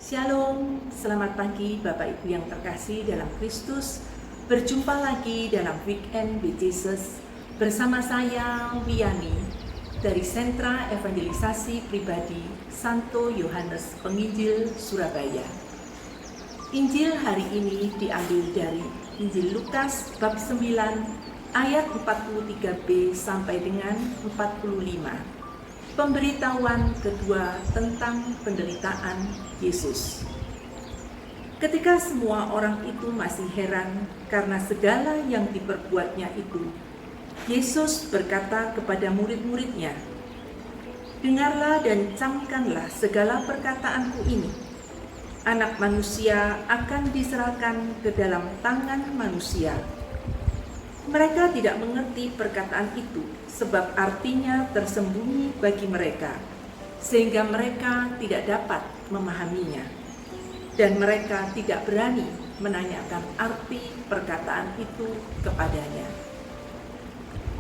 Shalom, selamat pagi Bapak Ibu yang terkasih dalam Kristus. Berjumpa lagi dalam Weekend with Jesus bersama saya Wiani dari Sentra Evangelisasi Pribadi Santo Yohanes Penginjil Surabaya. Injil hari ini diambil dari Injil Lukas bab 9 ayat 43b sampai dengan 45. Pemberitahuan kedua tentang penderitaan Yesus. Ketika semua orang itu masih heran karena segala yang diperbuatnya itu, Yesus berkata kepada murid-muridnya, "Dengarlah dan camkanlah segala perkataanku ini. Anak manusia akan diserahkan ke dalam tangan manusia." Mereka tidak mengerti perkataan itu, sebab artinya tersembunyi bagi mereka, sehingga mereka tidak dapat memahaminya. Dan mereka tidak berani menanyakan arti perkataan itu kepadanya.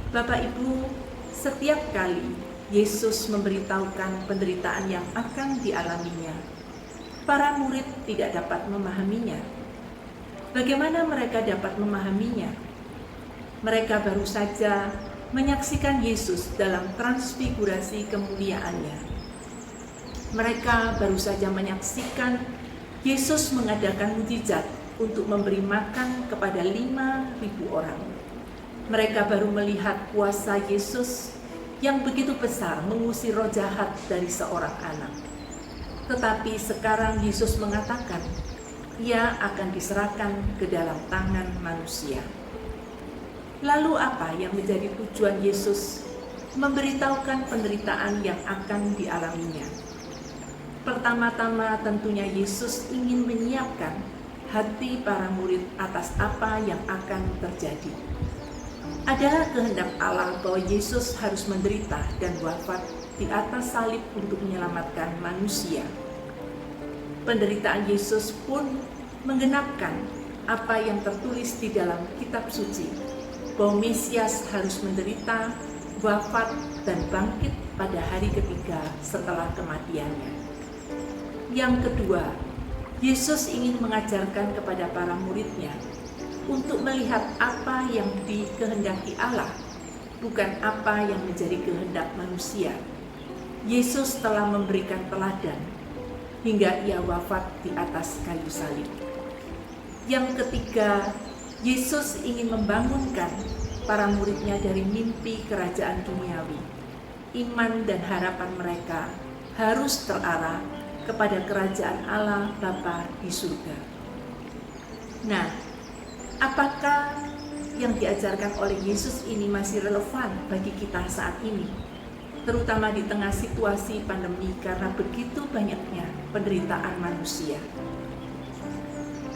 Bapak Ibu, setiap kali Yesus memberitahukan penderitaan yang akan dialaminya, para murid tidak dapat memahaminya. Bagaimana mereka dapat memahaminya? Mereka baru saja menyaksikan Yesus dalam transfigurasi kemuliaannya. Mereka baru saja menyaksikan Yesus mengadakan mukjizat untuk memberi makan kepada 5.000 orang. Mereka baru melihat kuasa Yesus yang begitu besar mengusir roh jahat dari seorang anak. Tetapi sekarang Yesus mengatakan, Ia akan diserahkan ke dalam tangan manusia. Lalu apa yang menjadi tujuan Yesus memberitahukan penderitaan yang akan dialaminya? Pertama-tama tentunya Yesus ingin menyiapkan hati para murid atas apa yang akan terjadi. Adalah kehendak Allah bahwa Yesus harus menderita dan wafat di atas salib untuk menyelamatkan manusia. Penderitaan Yesus pun menggenapkan apa yang tertulis di dalam kitab suci, bahwa Mesias harus menderita, wafat, dan bangkit pada hari ketiga setelah kematiannya. Yang kedua, Yesus ingin mengajarkan kepada para muridnya untuk melihat apa yang dikehendaki Allah, bukan apa yang menjadi kehendak manusia. Yesus telah memberikan teladan hingga Ia wafat di atas kayu salib. Yang ketiga, Yesus ingin membangunkan para muridnya dari mimpi kerajaan duniawi. Iman dan harapan mereka harus terarah kepada kerajaan Allah Bapa di surga. Nah, apakah yang diajarkan oleh Yesus ini masih relevan bagi kita saat ini? Terutama di tengah situasi pandemi karena begitu banyaknya penderitaan manusia.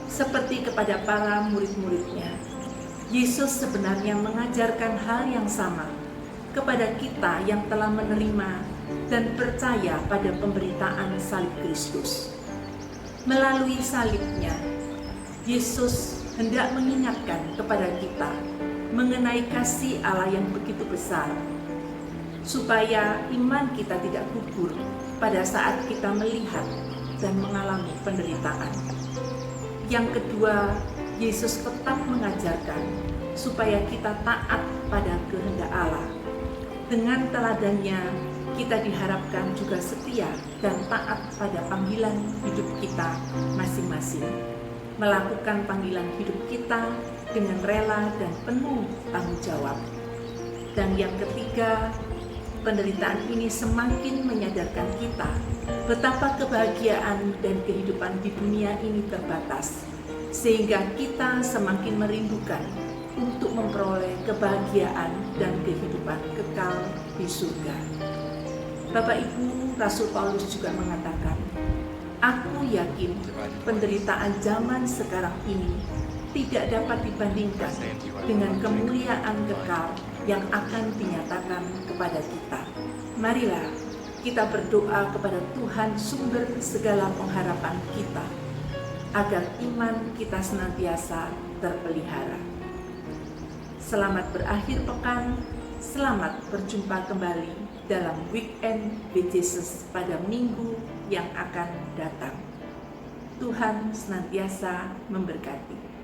Seperti kepada para murid-muridnya, Yesus sebenarnya mengajarkan hal yang sama kepada kita yang telah menerima dan percaya pada pemberitaan salib Kristus. Melalui salibnya, Yesus hendak mengingatkan kepada kita mengenai kasih Allah yang begitu besar, supaya iman kita tidak gugur pada saat kita melihat dan mengalami penderitaan. Yang kedua, Yesus tetap mengajarkan supaya kita taat pada kehendak Allah. Dengan teladannya, kita diharapkan juga setia dan taat pada panggilan hidup kita masing-masing. Melakukan panggilan hidup kita dengan rela dan penuh tanggung jawab. Dan yang ketiga, penderitaan ini semakin menyadarkan kita betapa kebahagiaan dan kehidupan di dunia ini terbatas, sehingga kita semakin merindukan untuk memperoleh kebahagiaan dan kehidupan kekal di surga. Bapak Ibu, Rasul Paulus juga mengatakan, "Aku yakin penderitaan zaman sekarang ini tidak dapat dibandingkan dengan kemuliaan kekal yang akan dinyatakan kepada kita." Marilah kita berdoa kepada Tuhan sumber segala pengharapan kita, agar iman kita senantiasa terpelihara. Selamat berakhir pekan, selamat berjumpa kembali dalam Weekend with Jesus pada minggu yang akan datang. Tuhan senantiasa memberkati.